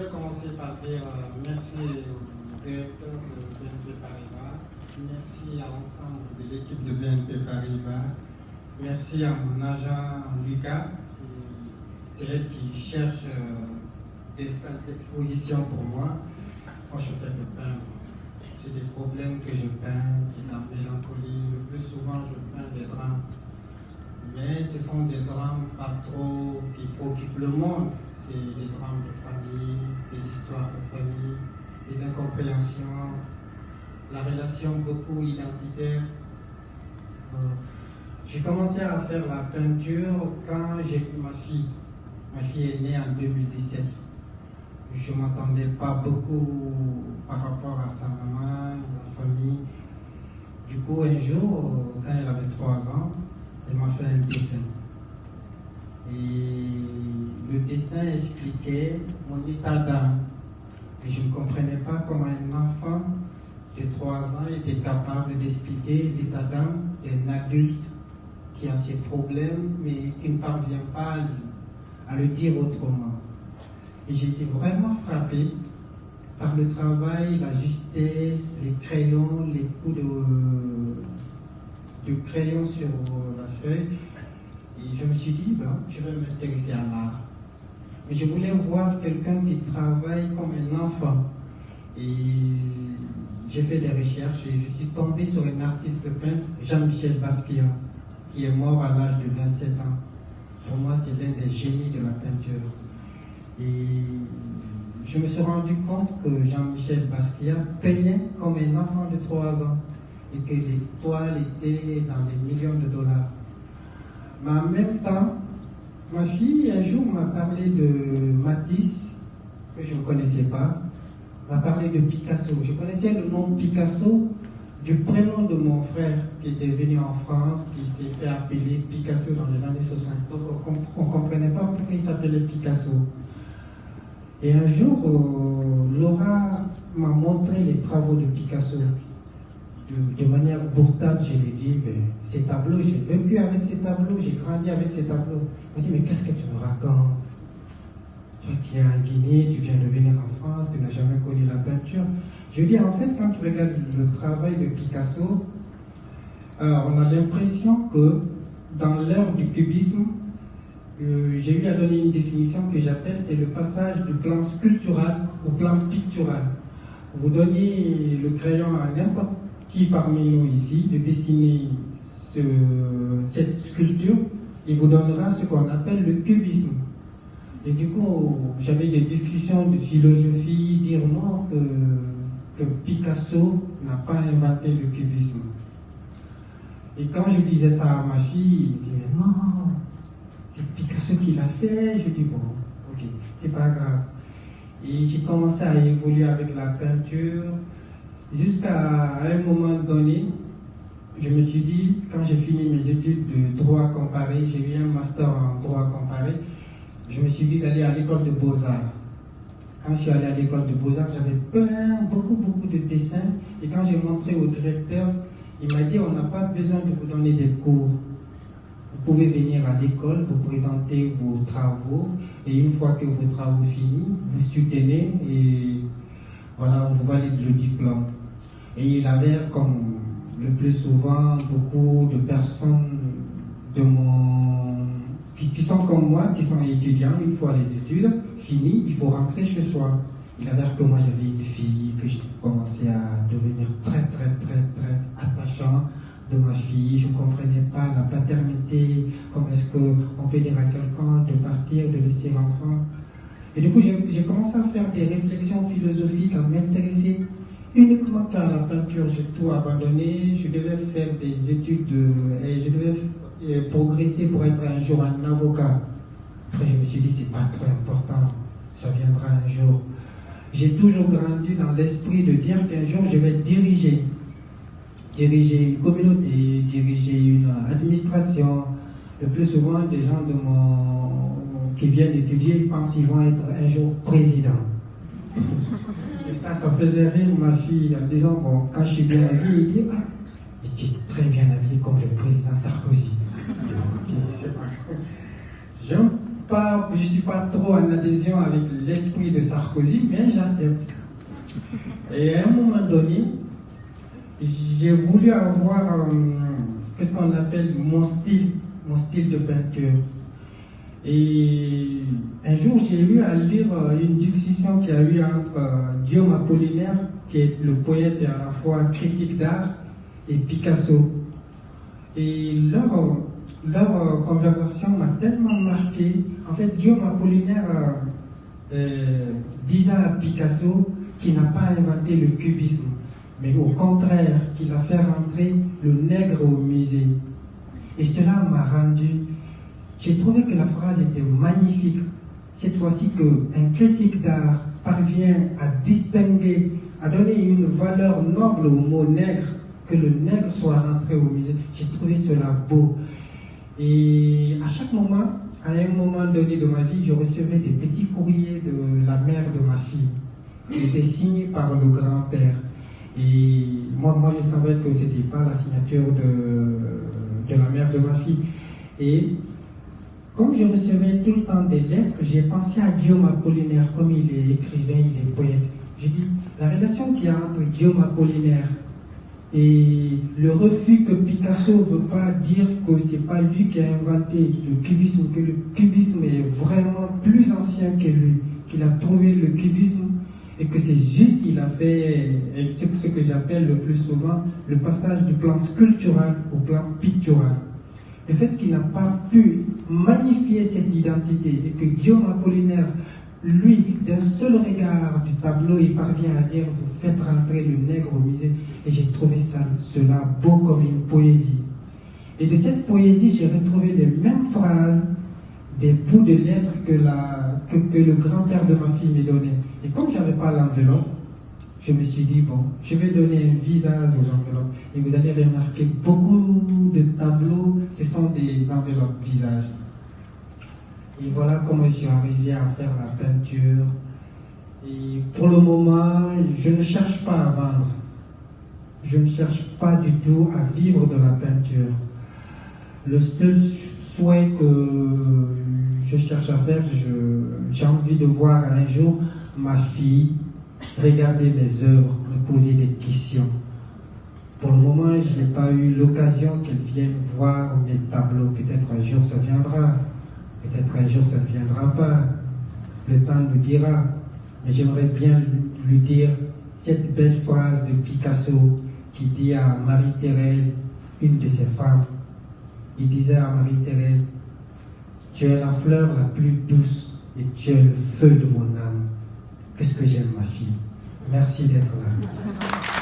vais commencer par dire merci au directeur de BNP Paribas, merci à l'ensemble de l'équipe de BNP Paribas, merci à mon agent Lucas, c'est elle qui cherche des salles d'exposition pour moi. Moi je fais le pain, j'ai des problèmes que je peins, c'est dans mélancolie, le plus souvent je peins des drames. Mais ce sont des drames pas trop qui préoccupent le monde. C'est des drames de famille, des histoires de famille, des incompréhensions, la relation beaucoup identitaire. J'ai commencé à faire la peinture quand j'ai eu ma fille. Ma fille est née en 2017. Je ne m'attendais pas beaucoup par rapport à sa maman, la famille. Du coup, un jour, quand elle avait 3 ans, elle m'a fait un dessin. Et le dessin expliquait mon état d'âme. Et je ne comprenais pas comment un enfant de 3 ans était capable d'expliquer l'état d'âme d'un adulte qui a ses problèmes, mais qui ne parvient pas à le dire autrement. Et j'ai été vraiment frappé par le travail, la justesse, les crayons, les coups de crayon sur la feuille. Et je me suis dit, je vais m'intéresser à l'art. Mais je voulais voir quelqu'un qui travaille comme un enfant. Et j'ai fait des recherches et je suis tombé sur un artiste peintre, Jean-Michel Basquiat, qui est mort à l'âge de 27 ans. Pour moi, c'est l'un des génies de la peinture. Et je me suis rendu compte que Jean-Michel Basquiat peignait comme un enfant de 3 ans et que les toiles étaient dans des millions de dollars. Mais en même temps, ma fille, un jour, m'a parlé de Matisse, que je ne connaissais pas, m'a parlé de Picasso. Je connaissais le nom Picasso du prénom de mon frère qui était venu en France, qui s'est fait appeler Picasso dans les années 60. Donc on ne comprenait pas pourquoi il s'appelait Picasso. Et un jour, Laura m'a montré les travaux de Picasso. De manière bourtade, je lui ai dit, ces tableaux, j'ai vécu avec ces tableaux, j'ai grandi avec ces tableaux. Elle m'a dit, mais qu'est-ce que tu me racontes? Toi qui es en Guinée, tu viens de venir en France, tu n'as jamais connu la peinture. Je lui ai dit, en fait, quand tu regardes le travail de Picasso, on a l'impression que dans l'ère du cubisme, j'ai eu à donner une définition que j'appelle, c'est le passage du plan sculptural au plan pictural. Vous donnez le crayon à n'importe qui parmi nous ici de dessiner cette sculpture, il vous donnera ce qu'on appelle le cubisme. Et du coup, j'avais des discussions de philosophie, dire non, que Picasso n'a pas inventé le cubisme. Et quand je disais ça à ma fille, elle disait non, c'est Picasso qui l'a fait. Je dis bon, ok, c'est pas grave. Et j'ai commencé à évoluer avec la peinture. Jusqu'à un moment donné, je me suis dit, quand j'ai fini mes études de droit comparé, j'ai eu un master en droit comparé, je me suis dit d'aller à l'école de Beaux-Arts. Quand je suis allé à l'école de Beaux-Arts, j'avais beaucoup de dessins. Et quand j'ai montré au directeur, il m'a dit, on n'a pas besoin de vous donner des cours. Vous pouvez venir à l'école, vous présenter vos travaux, et une fois que vos travaux finis, vous soutenez et voilà, on vous valide le diplôme. Et il avait, comme le plus souvent, beaucoup de personnes qui sont comme moi, qui sont étudiants. Une fois les études finies, il faut rentrer chez soi. Il a l'air que moi j'avais une fille, que j'ai commencé à devenir très attachant de ma fille. Je ne comprenais pas la paternité, comment est-ce qu'on peut dire à quelqu'un de partir, de laisser l'enfant. Et du coup, j'ai commencé à faire des réflexions philosophiques, à m'intéresser uniquement qu'à la peinture. J'ai tout abandonné. Je devais faire des études et je devais progresser pour être un jour un avocat. Après, je me suis dit, c'est pas très important. Ça viendra un jour. J'ai toujours grandi dans l'esprit de dire qu'un jour, je vais diriger une communauté, diriger une administration. Le plus souvent, des gens qui viennent étudier, ils pensent qu'ils vont être un jour président. Et ça faisait rire ma fille en disant, bon, quand je suis bien habillé, il dit, ah, mais tu es très bien habillé comme le président Sarkozy. je suis pas trop en adhésion avec l'esprit de Sarkozy, mais j'accepte. Et à un moment donné, j'ai voulu avoir qu'est-ce qu'on appelle mon style de peinture. Et un jour, j'ai eu à lire une discussion qu'il y a eu entre Guillaume Apollinaire, qui est le poète et à la fois critique d'art, et Picasso. Et leur conversation m'a tellement marqué. En fait, Guillaume Apollinaire disait à Picasso qu'il n'a pas inventé le cubisme, mais au contraire, qu'il a fait rentrer le nègre au musée. Et cela m'a rendu. J'ai trouvé que la phrase était magnifique. Cette fois-ci qu'un critique d'art parvient à distinguer, à donner une valeur noble au mot nègre, que le nègre soit rentré au musée. J'ai trouvé cela beau. Et à chaque moment, à un moment donné de ma vie, je recevais des petits courriers de la mère de ma fille, qui étaient signés par le grand-père. Et moi, je savais que ce n'était pas la signature de la mère de ma fille. Et comme je recevais tout le temps des lettres, j'ai pensé à Guillaume Apollinaire, comme il est écrivain, il est poète. Je dis, la relation qu'il y a entre Guillaume Apollinaire et le refus que Picasso ne veut pas dire que ce n'est pas lui qui a inventé le cubisme, que le cubisme est vraiment plus ancien que lui, qu'il a trouvé le cubisme et que c'est juste qu'il a fait ce que j'appelle le plus souvent le passage du plan sculptural au plan pictural. Le fait qu'il n'a pas pu magnifier cette identité et que Guillaume Apollinaire, lui, d'un seul regard du tableau, il parvient à dire vous faites rentrer le nègre au musée. Et j'ai trouvé cela beau comme une poésie. Et de cette poésie, j'ai retrouvé les mêmes phrases, des bouts de lettres que le grand-père de ma fille me donnait. Et comme je n'avais pas l'enveloppe, je me suis dit, bon, je vais donner un visage aux enveloppes. Et vous allez remarquer beaucoup de tableaux, ce sont des enveloppes visages. Et voilà comment je suis arrivé à faire la peinture. Et pour le moment, je ne cherche pas à vendre. Je ne cherche pas du tout à vivre de la peinture. Le seul souhait que je cherche à faire, j'ai envie de voir un jour ma fille regarder mes œuvres, me poser des questions. Pour le moment, je n'ai pas eu l'occasion qu'elle vienne voir mes tableaux. Peut-être un jour ça viendra. Peut-être un jour ça ne viendra pas. Le temps nous dira. Mais j'aimerais bien lui dire cette belle phrase de Picasso qui dit à Marie-Thérèse, une de ses femmes, il disait à Marie-Thérèse, tu es la fleur la plus douce et tu es le feu de mon âme. Qu'est-ce que j'aime ma fille. Merci d'être là.